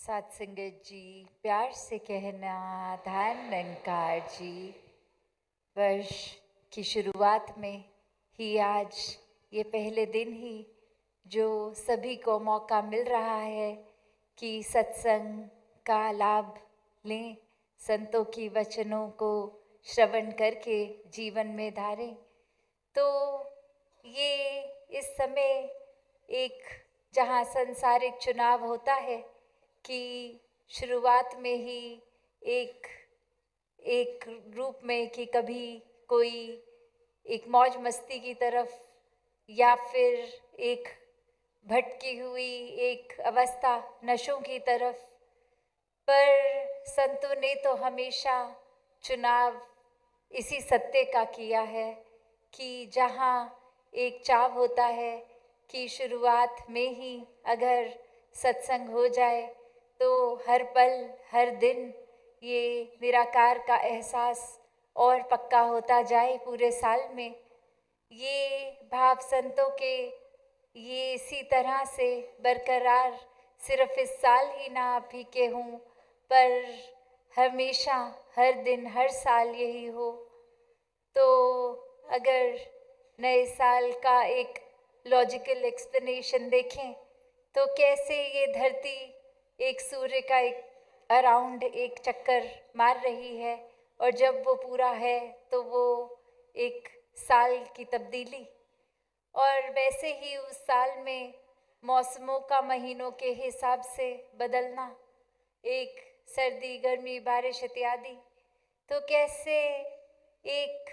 साथ संगत जी, प्यार से कहना धान निरंकार जी। वर्ष की शुरुआत में ही आज ये पहले दिन ही जो सभी को मौका मिल रहा है कि सत्संग का लाभ लें, संतों की वचनों को श्रवण करके जीवन में धारें। तो ये इस समय एक जहाँ सांसारिक चुनाव होता है कि शुरुआत में ही एक एक रूप में कि कभी कोई एक मौज मस्ती की तरफ या फिर एक भटकी हुई एक अवस्था नशों की तरफ, पर संतों ने तो हमेशा चुनाव इसी सत्य का किया है कि जहाँ एक चाव होता है कि शुरुआत में ही अगर सत्संग हो जाए तो हर पल हर दिन ये निराकार का एहसास और पक्का होता जाए पूरे साल में। ये भाव संतों के ये इसी तरह से बरकरार सिर्फ इस साल ही ना आप ही के हों, पर हमेशा हर दिन हर साल यही हो। तो अगर नए साल का एक लॉजिकल एक्सप्लेनेशन देखें तो कैसे ये धरती एक सूर्य का एक अराउंड एक चक्कर मार रही है और जब वो पूरा है तो वो एक साल की तब्दीली, और वैसे ही उस साल में मौसमों का महीनों के हिसाब से बदलना, एक सर्दी गर्मी बारिश इत्यादि, तो कैसे एक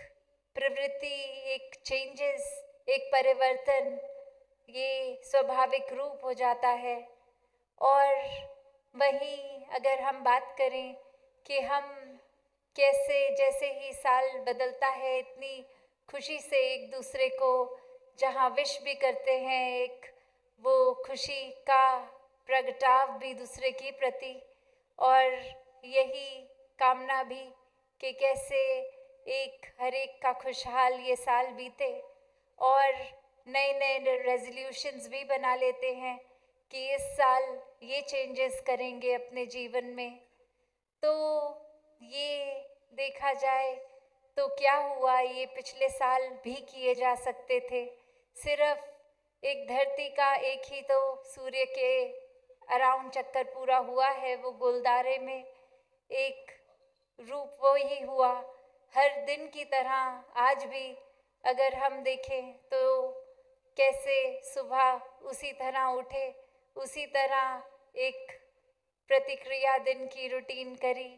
प्रवृत्ति एक चेंजेस एक परिवर्तन ये स्वाभाविक रूप हो जाता है। और वहीं अगर हम बात करें कि हम कैसे जैसे ही साल बदलता है इतनी खुशी से एक दूसरे को जहाँ विश भी करते हैं, एक वो खुशी का प्रगटाव भी दूसरे के प्रति, और यही कामना भी कि कैसे एक हर एक का खुशहाल ये साल बीते, और नए नए रेजोल्यूशंस भी बना लेते हैं कि इस साल ये चेंजेस करेंगे अपने जीवन में। तो ये देखा जाए तो क्या हुआ, ये पिछले साल भी किए जा सकते थे। सिर्फ एक धरती का एक ही तो सूर्य के अराउंड चक्कर पूरा हुआ है, वो गोलदारे में एक रूप वो ही हुआ। हर दिन की तरह आज भी अगर हम देखें तो कैसे सुबह उसी तरह उठे, उसी तरह एक प्रतिक्रिया दिन की रूटीन करी,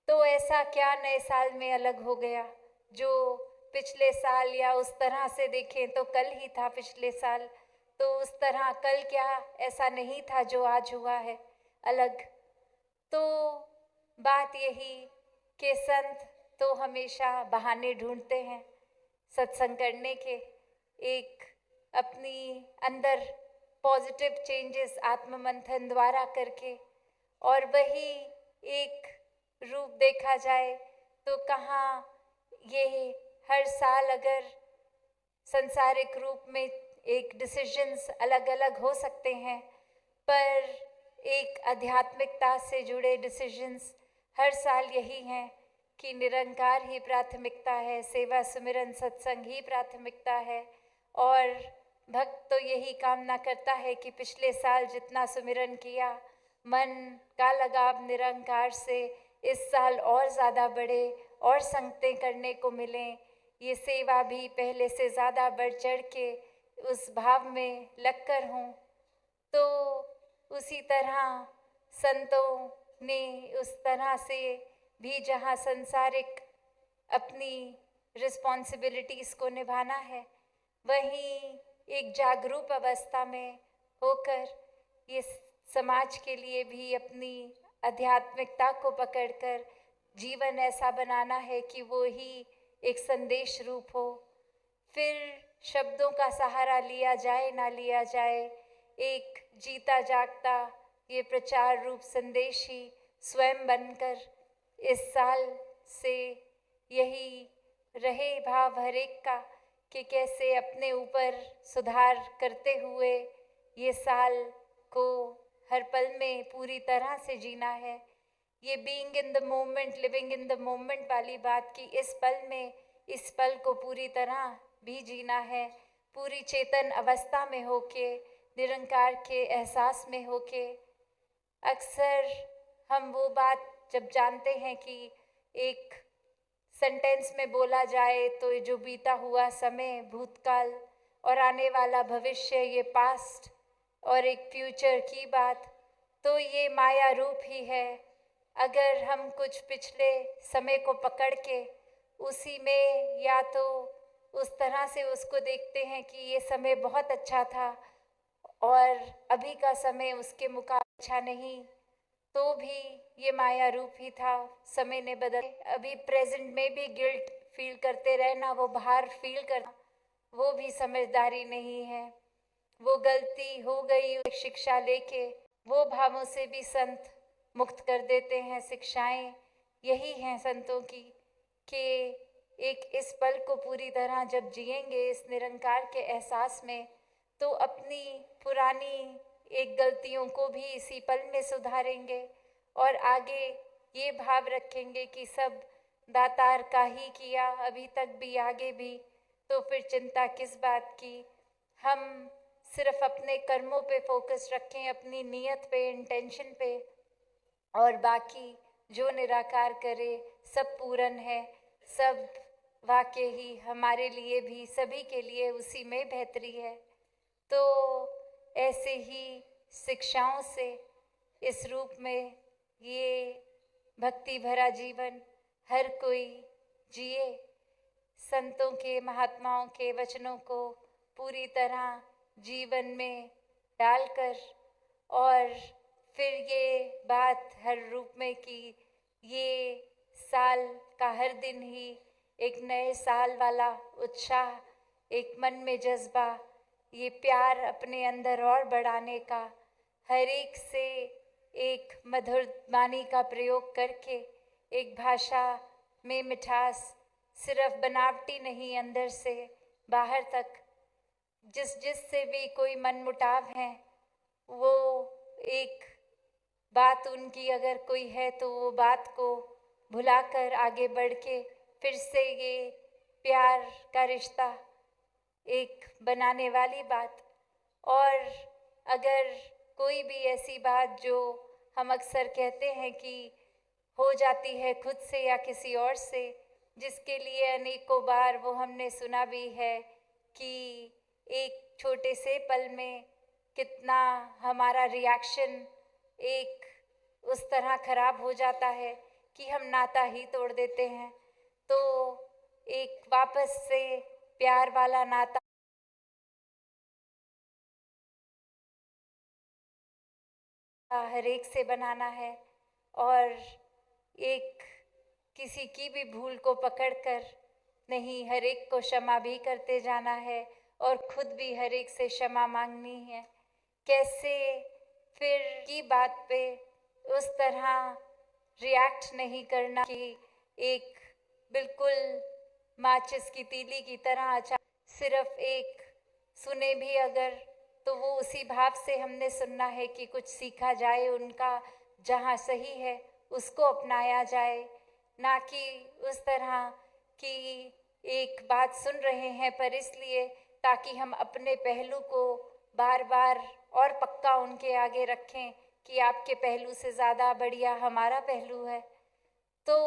तो ऐसा क्या नए साल में अलग हो गया जो पिछले साल, या उस तरह से देखें तो कल ही था पिछले साल, तो उस तरह कल क्या ऐसा नहीं था जो आज हुआ है अलग। तो बात यही कि संत तो हमेशा बहाने ढूंढते हैं सत्संग करने के, एक अपनी अंदर पॉजिटिव चेंजेस आत्ममंथन द्वारा करके, और वही एक रूप देखा जाए तो कहाँ ये हर साल अगर संसारिक रूप में एक डिसीजंस अलग अलग हो सकते हैं, पर एक आध्यात्मिकता से जुड़े डिसीजंस हर साल यही हैं कि निरंकार ही प्राथमिकता है, सेवा सुमिरन सत्संग ही प्राथमिकता है। और भक्त तो यही कामना करता है कि पिछले साल जितना सुमिरन किया, मन का लगाव निरंकार से इस साल और ज़्यादा बढ़े और संगतें करने को मिलें, ये सेवा भी पहले से ज़्यादा बढ़ चढ़ के उस भाव में लगकर हों। तो उसी तरह संतों ने उस तरह से भी जहाँ संसारिक अपनी रिस्पॉन्सिबिलिटीज़ को निभाना है, वहीं एक जागरूक अवस्था में होकर ये समाज के लिए भी अपनी आध्यात्मिकता को पकड़कर जीवन ऐसा बनाना है कि वो ही एक संदेश रूप हो। फिर शब्दों का सहारा लिया जाए ना लिया जाए, एक जीता जागता ये प्रचार रूप संदेश ही स्वयं बनकर इस साल से यही रहे भाव हर एक का कि कैसे अपने ऊपर सुधार करते हुए ये साल को हर पल में पूरी तरह से जीना है। ये being in the moment, living in the moment वाली बात की इस पल में, इस पल को पूरी तरह भी जीना है, पूरी चेतन अवस्था में होके, निरंकार के एहसास में होके। अक्सर हम वो बात जब जानते हैं कि एक सेंटेंस में बोला जाए तो ये जो बीता हुआ समय भूतकाल और आने वाला भविष्य, ये पास्ट और एक फ्यूचर की बात, तो ये माया रूप ही है। अगर हम कुछ पिछले समय को पकड़ के उसी में या तो उस तरह से उसको देखते हैं कि ये समय बहुत अच्छा था और अभी का समय उसके मुकाबले अच्छा नहीं, तो भी ये माया रूप ही था। समय ने बदल, अभी प्रेजेंट में भी गिल्ट फील करते रहना, वो बाहर फील करना, वो भी समझदारी नहीं है। वो गलती हो गई, शिक्षा लेके वो भावों से भी संत मुक्त कर देते हैं। शिक्षाएं यही हैं संतों की कि एक इस पल को पूरी तरह जब जिएंगे इस निरंकार के एहसास में, तो अपनी पुरानी एक गलतियों को भी इसी पल में सुधारेंगे और आगे ये भाव रखेंगे कि सब दातार का ही किया, अभी तक भी आगे भी, तो फिर चिंता किस बात की। हम सिर्फ अपने कर्मों पे फोकस रखें, अपनी नीयत पे, इंटेंशन पे, और बाकी जो निराकार करे सब पूर्ण है, सब वाकई ही हमारे लिए भी, सभी के लिए उसी में बेहतरी है। तो ऐसे ही शिक्षाओं से इस रूप में ये भक्ति भरा जीवन हर कोई जिए, संतों के, महात्माओं के वचनों को पूरी तरह जीवन में डालकर, और फिर ये बात हर रूप में कि ये साल का हर दिन ही एक नए साल वाला उत्साह, एक मन में जज्बा, ये प्यार अपने अंदर और बढ़ाने का, हर एक से एक मधुर वाणी का प्रयोग करके, एक भाषा में मिठास, सिर्फ बनावटी नहीं, अंदर से बाहर तक, जिससे भी कोई मनमुटाव है, वो एक बात उनकी अगर कोई है तो वो बात को भुलाकर आगे बढ़ के फिर से ये प्यार का रिश्ता एक बनाने वाली बात। और अगर कोई भी ऐसी बात जो हम अक्सर कहते हैं कि हो जाती है खुद से या किसी और से, जिसके लिए अनेकों बार वो हमने सुना भी है कि एक छोटे से पल में कितना हमारा रिएक्शन एक उस तरह खराब हो जाता है कि हम नाता ही तोड़ देते हैं। तो एक वापस से प्यार वाला नाता हर एक से बनाना है, और एक किसी की भी भूल को पकड़कर नहीं, हर एक को क्षमा भी करते जाना है और खुद भी हर एक से क्षमा मांगनी है। कैसे फिर की बात पे उस तरह रिएक्ट नहीं करना कि एक बिल्कुल माचिस की तीली की तरह सिर्फ एक सुने भी अगर, तो वो उसी भाव से हमने सुनना है कि कुछ सीखा जाए उनका, जहाँ सही है उसको अपनाया जाए, ना कि उस तरह की एक बात सुन रहे हैं पर इसलिए ताकि हम अपने पहलू को बार बार और पक्का उनके आगे रखें कि आपके पहलू से ज़्यादा बढ़िया हमारा पहलू है। तो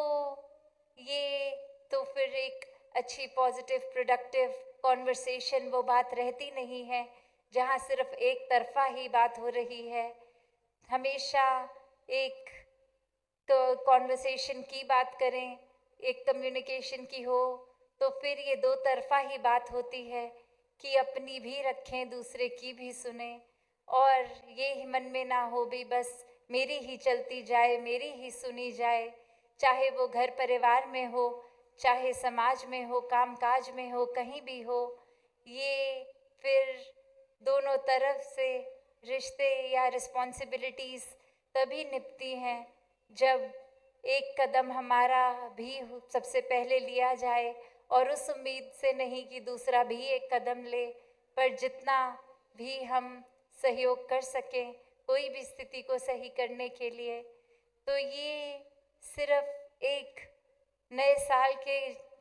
ये तो फिर एक अच्छी पॉजिटिव प्रोडक्टिव कॉन्वर्सेशन वो बात रहती नहीं है जहाँ सिर्फ एक तरफा ही बात हो रही है। हमेशा एक तो कॉन्वर्सेशन की बात करें, एक कम्युनिकेशन की हो, तो फिर ये दो तरफा ही बात होती है कि अपनी भी रखें, दूसरे की भी सुने, और ये मन में ना हो भी बस मेरी ही चलती जाए, मेरी ही सुनी जाए, चाहे वो घर परिवार में हो, चाहे समाज में हो, कामकाज में हो, कहीं भी हो। ये फिर दोनों तरफ से रिश्ते या रिस्पॉन्सिबिलिटीज़ तभी निपटी हैं जब एक कदम हमारा भी सबसे पहले लिया जाए, और उस उम्मीद से नहीं कि दूसरा भी एक कदम ले, पर जितना भी हम सहयोग कर सकें कोई भी स्थिति को सही करने के लिए। तो ये सिर्फ एक नए साल के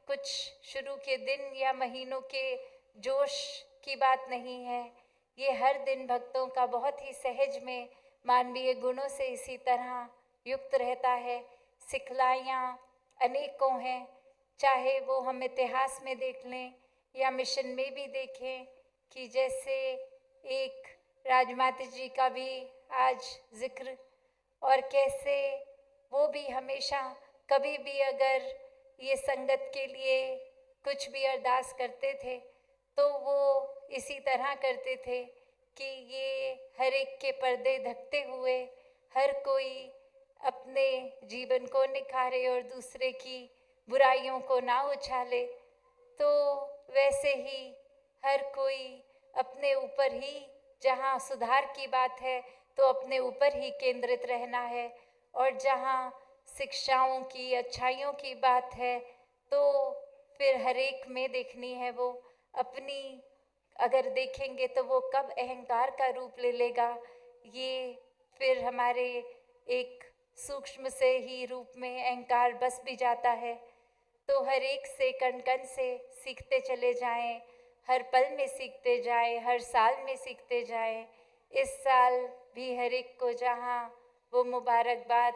कुछ शुरू के दिन या महीनों के जोश की बात नहीं है। ये हर दिन भक्तों का बहुत ही सहज में मानवीय गुणों से इसी तरह युक्त रहता है। सिखलाइयाँ अनेकों हैं, चाहे वो हम इतिहास में देख लें या मिशन में भी देखें कि जैसे एक राजमाता जी का भी आज जिक्र, और कैसे वो भी हमेशा कभी भी अगर ये संगत के लिए कुछ भी अरदास करते थे तो वो इसी तरह करते थे कि ये हर एक के पर्दे ढकते हुए हर कोई अपने जीवन को निखारे और दूसरे की बुराइयों को ना उछाले। तो वैसे ही हर कोई अपने ऊपर ही, जहाँ सुधार की बात है तो अपने ऊपर ही केंद्रित रहना है, और जहाँ शिक्षाओं की अच्छाइयों की बात है तो फिर हर एक में देखनी है वो अपनी। अगर देखेंगे तो वो कब अहंकार का रूप ले लेगा, ये फिर हमारे एक सूक्ष्म से ही रूप में अहंकार बस भी जाता है। तो हर एक से कण कण से सीखते चले जाएं, हर पल में सीखते जाएं, हर साल में सीखते जाएं। इस साल भी हर एक को जहाँ वो मुबारकबाद,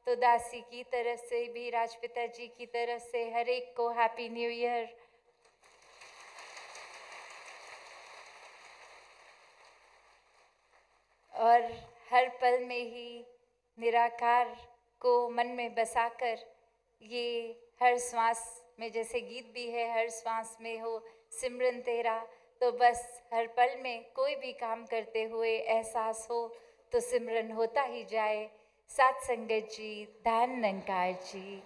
तो दासी की तरफ से भी, राजपिता जी की तरफ से हर एक को हैप्पी न्यू ईयर। और हर पल में ही निराकार को मन में बसाकर, ये हर श्वास में, जैसे गीत भी है, हर श्वास में हो सिमरन तेरा, तो बस हर पल में कोई भी काम करते हुए एहसास हो तो सिमरन होता ही जाए। साथ संगत जी, धन निरंकार जी।